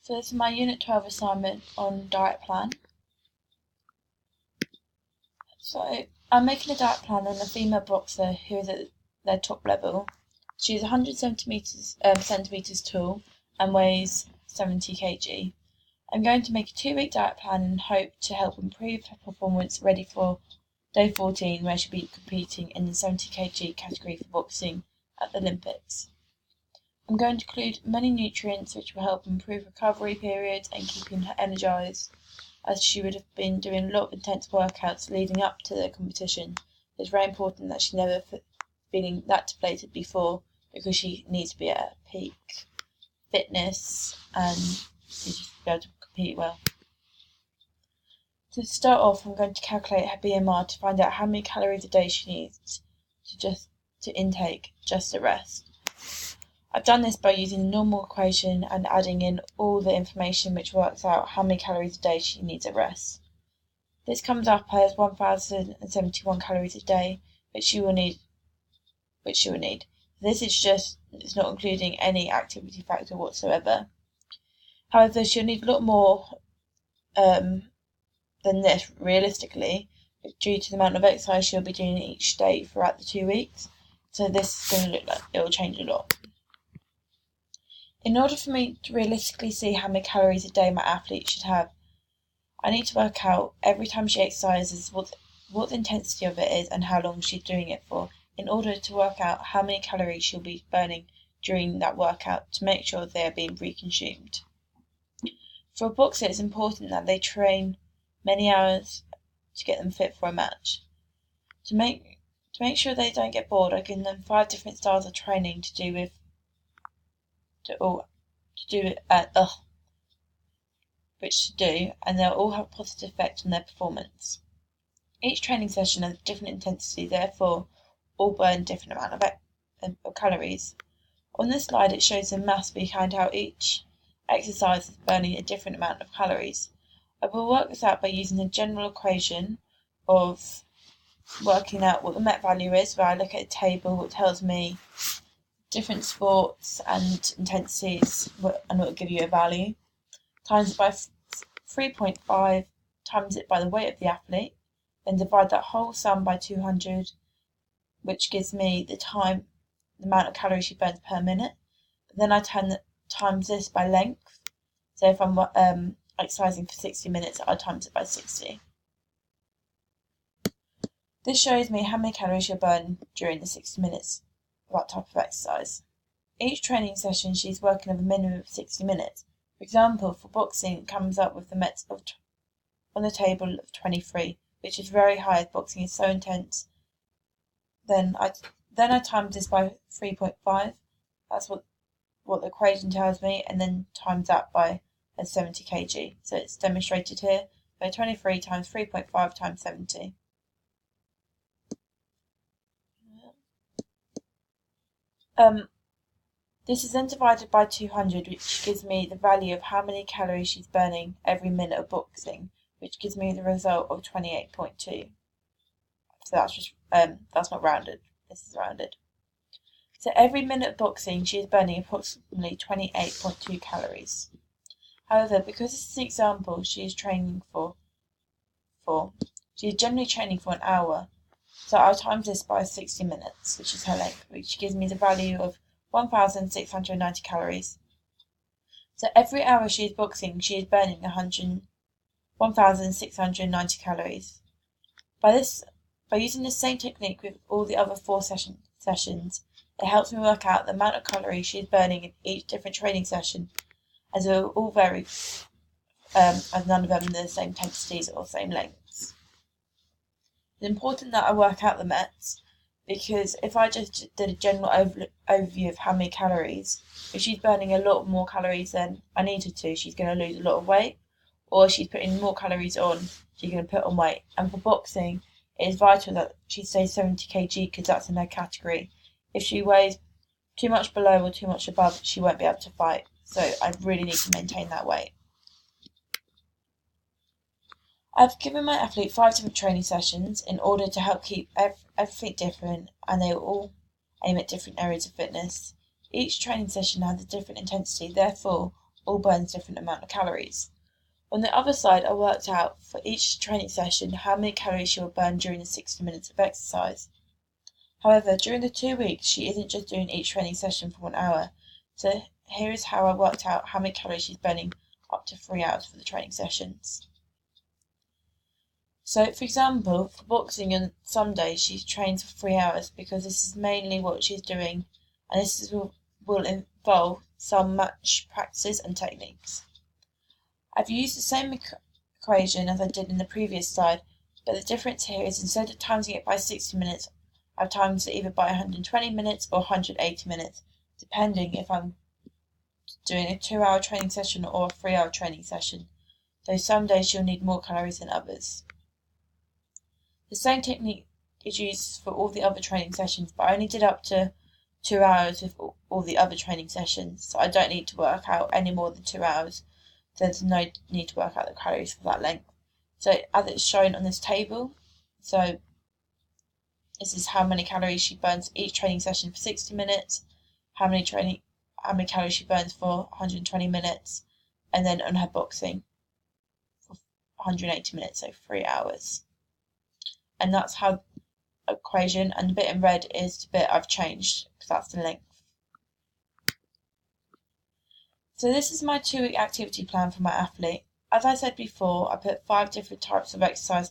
So this is my Unit 12 assignment on diet plan. So I'm making a diet plan on a female boxer who is at their top level. She's 170 centimeters tall and weighs 70 kg. I'm going to make a 2-week diet plan and hope to help improve her performance ready for day 14, where she'll be competing in the 70 kg category for boxing at the Olympics. I'm going to include many nutrients which will help improve recovery periods and keeping her energised, as she would have been doing a lot of intense workouts leading up to the competition. It's very important that she never feeling that depleted before, because she needs to be at peak fitness and to just be able to compete well. To start off, I'm going to calculate her BMR to find out how many calories a day she needs to intake just to rest. I've done this by using the normal equation and adding in all the information which works out how many calories a day she needs at rest. This comes up as 1,071 calories a day, which she will need. This is it's not including any activity factor whatsoever. However, she'll need a lot more than this realistically, due to the amount of exercise she'll be doing each day throughout the 2 weeks. So this is going to look like it will change a lot. In order for me to realistically see how many calories a day my athlete should have, I need to work out every time she exercises what the intensity of it is and how long she's doing it for, in order to work out how many calories she'll be burning during that workout to make sure they are being reconsumed. For a boxer, it's important that they train many hours to get them fit for a match. To make sure they don't get bored, I give them 5 different styles of training to do with and they'll all have a positive effect on their performance. Each training session has a different intensity, therefore all burn different amount of calories. On this slide, it shows the maths behind how each exercise is burning a different amount of calories. I will work this out by using the general equation of working out what the MET value is, where I look at a table which tells me different sports and intensities, and it will give you a value, times it by 3.5, times it by the weight of the athlete, then divide that whole sum by 200, which gives me the amount of calories she burns per minute. Then I times this by length. So if I'm exercising for 60 minutes, I times it by 60. This shows me how many calories she'll burn during the 60 minutes of that type of exercise. Each training session she's working of a minimum of 60 minutes. For example, for boxing, it comes up with the METs on the table of 23, which is very high as boxing is so intense. Then I times this by 3.5. That's what the equation tells me, and then times that by 70 kg. So it's demonstrated here by 23 times 3.5 times 70. This is then divided by 200, which gives me the value of how many calories she's burning every minute of boxing, which gives me the result of 28.2. So that's not rounded. This is rounded. So every minute of boxing, she is burning approximately 28.2 calories. However, because this is an example, she is training she is generally training for an hour. So I'll times this by 60 minutes, which is her length, which gives me the value of 1,690 calories. So every hour she is boxing, she is burning 1,690 calories. By using the same technique with all the other 4 sessions, it helps me work out the amount of calories she is burning in each different training session, as they will all vary, as none of them are the same intensities or same lengths. It's important that I work out the METs, because if I just did a general overview of how many calories, if she's burning a lot more calories than I needed to, she's going to lose a lot of weight, or if she's putting more calories on, she's going to put on weight. And for boxing, it is vital that she stays 70 kg, because that's in her category. If she weighs too much below or too much above, she won't be able to fight. So I really need to maintain that weight. I've given my athlete 5 different training sessions in order to help keep everything different, and they all aim at different areas of fitness. Each training session has a different intensity, therefore all burns different amount of calories. On the other side, I worked out for each training session how many calories she will burn during the 60 minutes of exercise. However, during the 2 weeks, she isn't just doing each training session for 1 hour. So here is how I worked out how many calories she's burning up to 3 hours for the training sessions. So, for example, for boxing on some days she trains for 3 hours because this is mainly what she's doing, and this will involve some match practices and techniques. I've used the same equation as I did in the previous slide, but the difference here is instead of timesing it by 60 minutes, I've timed it either by 120 minutes or 180 minutes, depending if I'm doing a 2-hour training session or a 3-hour training session, though some days she'll need more calories than others. The same technique is used for all the other training sessions, but I only did up to 2 hours with all the other training sessions, so I don't need to work out any more than 2 hours. There's no need to work out the calories for that length. So as it's shown on this table, so this is how many calories she burns each training session for 60 minutes, how many calories she burns for 120 minutes, and then on her boxing for 180 minutes, so 3 hours. And that's how the equation, and the bit in red is the bit I've changed because that's the length. So this is my 2-week activity plan for my athlete. As I said before, I put 5 different types of exercise: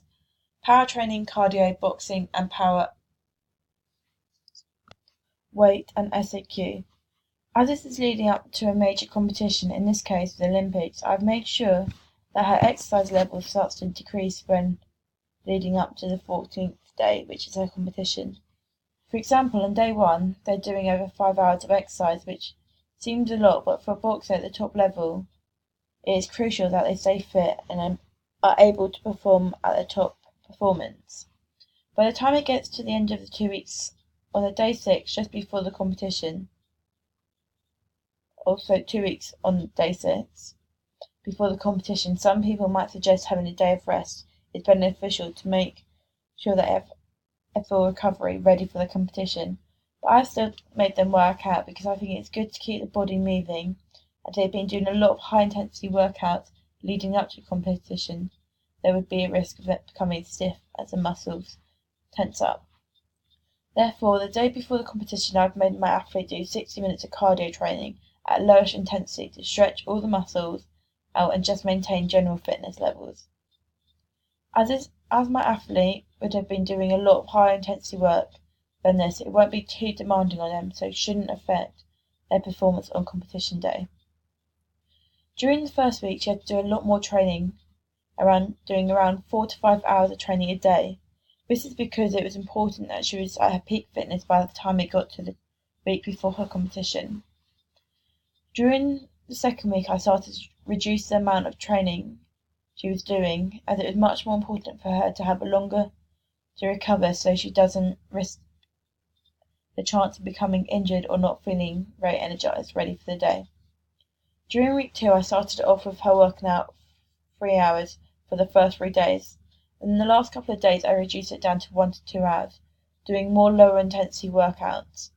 power training, cardio, boxing, and power, weight, and SAQ. As this is leading up to a major competition, in this case the Olympics, I've made sure that her exercise level starts to decrease when leading up to the 14th day, which is her competition. For example, on day 1, they're doing over 5 hours of exercise, which seems a lot, but for a boxer at the top level, it is crucial that they stay fit and are able to perform at their top performance. By the time it gets to the end of the 2 weeks, on the day 6, just before the competition, also 2 weeks on day 6, before the competition, some people might suggest having a day of rest is beneficial to make sure they have a full recovery ready for the competition. But I've still made them work out because I think it's good to keep the body moving, and they've been doing a lot of high intensity workouts leading up to competition. There would be a risk of it becoming stiff as the muscles tense up. Therefore, the day before the competition, I've made my athlete do 60 minutes of cardio training at lowest intensity to stretch all the muscles out and just maintain general fitness levels. As my athlete would have been doing a lot of high intensity work than this, it won't be too demanding on them, so it shouldn't affect their performance on competition day. During the first week, she had to do a lot more training, doing around 4 to 5 hours of training a day. This is because it was important that she was at her peak fitness by the time it got to the week before her competition. During the second week, I started to reduce the amount of training she was doing, as it was much more important for her to have a longer to recover so she doesn't risk the chance of becoming injured or not feeling very energized, ready for the day. During week 2, I started off with her working out 3 hours for the first 3 days. And in the last couple of days, I reduced it down to 1 to 2 hours, doing more lower intensity workouts.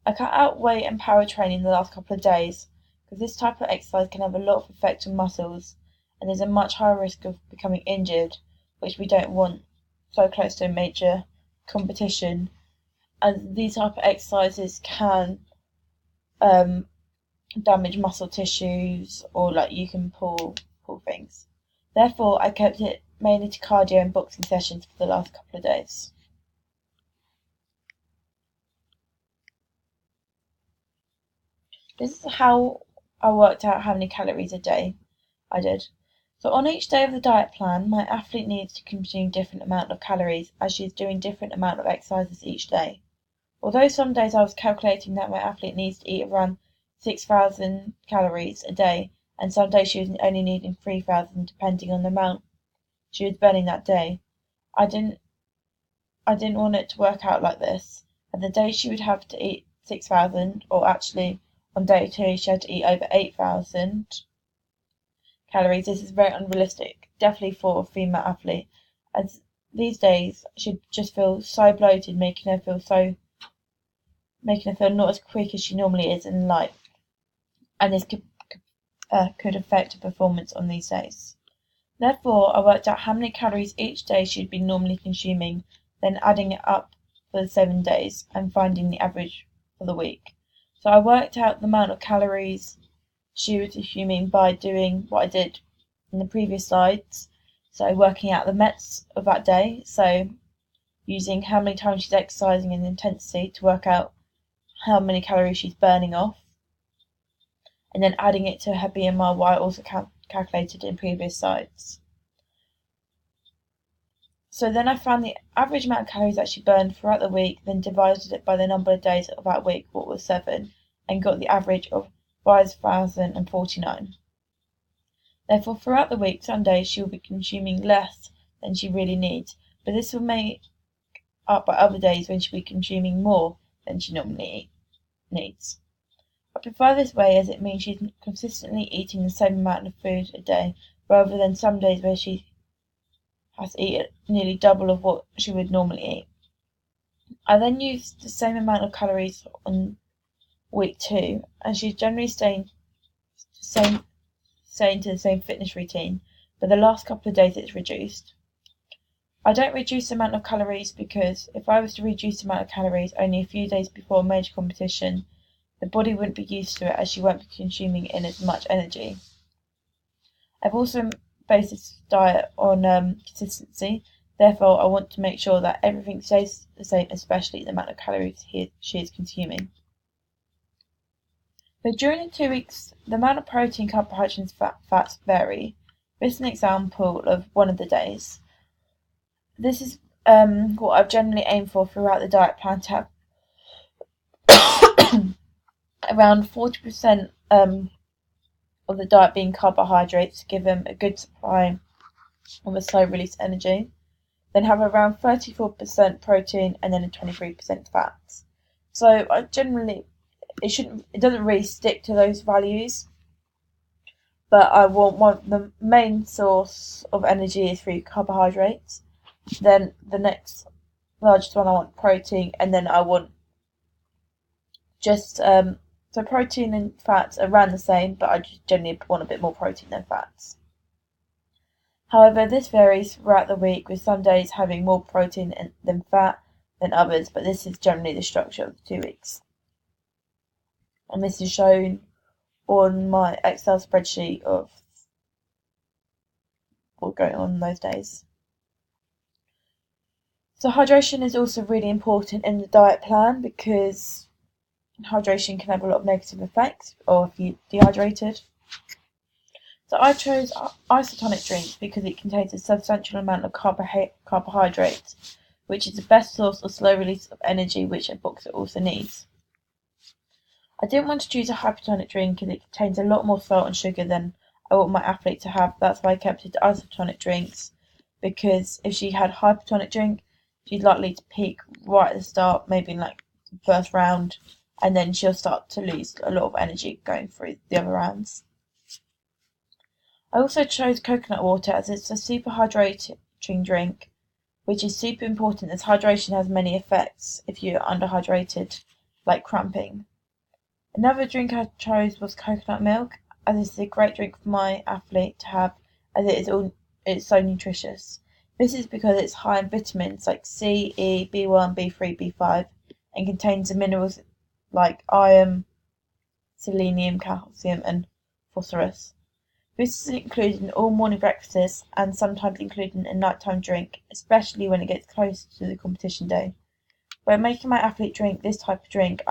I cut out weight and power training the last couple of days, because this type of exercise can have a lot of effect on muscles, and there's a much higher risk of becoming injured, which we don't want so close to a major competition, as these type of exercises can damage muscle tissues, or you can pull things. Therefore, I kept it mainly to cardio and boxing sessions for the last couple of days. This is how I worked out how many calories a day I did. So on each day of the diet plan, my athlete needs to consume different amount of calories as she is doing different amount of exercises each day. Although some days I was calculating that my athlete needs to eat around 6,000 calories a day, and some days she was only needing 3,000 depending on the amount she was burning that day. I didn't want it to work out like this, and the day she would have to eat 6,000, or actually on day 2 she had to eat over 8,000 calories. This is very unrealistic, definitely for a female athlete, as these days she'd just feel so bloated, making her feel not as quick as she normally is in life. And this could could affect her performance on these days. Therefore, I worked out how many calories each day she'd be normally consuming, then adding it up for the 7 days and finding the average for the week. So I worked out the amount of calories she was consuming by doing what I did in the previous slides. So working out the METs of that day. So using how many times she's exercising and intensity to work out how many calories she's burning off. And then adding it to her BMR, what I also calculated in previous slides. So then I found the average amount of calories that she burned throughout the week, then divided it by the number of days of that week, what was 7, and got the average of 5,049. Therefore, throughout the week, some days she will be consuming less than she really needs, but this will make up by other days when she'll be consuming more than she normally needs. I prefer this way as it means she's consistently eating the same amount of food a day, rather than some days where she has to eat nearly double of what she would normally eat. I then use the same amount of calories on week 2, and she's generally staying to the same fitness routine, but the last couple of days it's reduced. I don't reduce the amount of calories because if I was to reduce the amount of calories only a few days before a major competition, the body wouldn't be used to it as she won't be consuming in as much energy. I've also based this diet on consistency, therefore I want to make sure that everything stays the same, especially the amount of calories she is consuming. But during the 2 weeks, the amount of protein, carbohydrates, and fats vary. This is an example of one of the days. This is what I've generally aimed for throughout the diet plan to have around 40% of the diet being carbohydrates to give them a good supply of a slow release energy. Then have around 34% protein and then 23% fats. So I generally, it doesn't really stick to those values, but I want the main source of energy is through carbohydrates. Then the next largest one I want protein, and then I want just so protein and fats are around the same, but I just generally want a bit more protein than fats. However, this varies throughout the week, with some days having more protein than fat than others, but this is generally the structure of the 2 weeks. And this is shown on my Excel spreadsheet of what's going on in those days. So hydration is also really important in the diet plan because hydration can have a lot of negative effects, or if you're dehydrated. So I chose isotonic drinks because it contains a substantial amount of carbohydrates, which is the best source of slow release of energy, which a boxer also needs. I didn't want to choose a hypertonic drink because it contains a lot more salt and sugar than I want my athlete to have. That's why I kept it to isotonic drinks, because if she had hypertonic drink, she's likely to peak right at the start, maybe in like the first round, and then she'll start to lose a lot of energy going through the other rounds. I also chose coconut water as it's a super hydrating drink, which is super important as hydration has many effects if you're underhydrated, like cramping. Another drink I chose was coconut milk, as this is a great drink for my athlete to have, as it's so nutritious. This is because it's high in vitamins like C, E, B1, B3, B5, and contains the minerals like iron, selenium, calcium, and phosphorus. This is included in all morning breakfasts and sometimes included in a nighttime drink, especially when it gets close to the competition day. By making my athlete drink this type of drink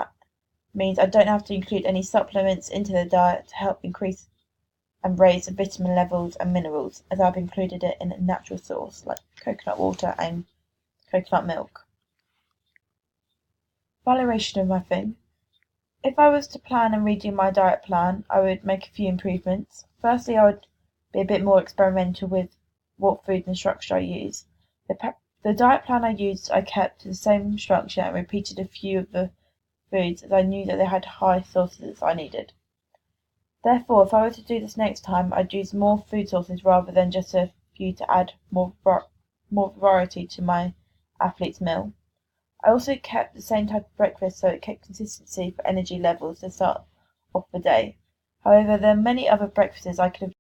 means I don't have to include any supplements into the diet to help increase and raise the vitamin levels and minerals, as I've included it in a natural source like coconut water and coconut milk. Valuation of my thing. If I was to plan and redo my diet plan, I would make a few improvements. Firstly, I would be a bit more experimental with what food and structure I use. The diet plan I used, I kept to the same structure and repeated a few of the foods as I knew that they had high sources I needed. Therefore, if I were to do this next time, I'd use more food sources rather than just a few to add more variety to my athlete's meal. I also kept the same type of breakfast so it kept consistency for energy levels to start off the day. However, there are many other breakfasts I could have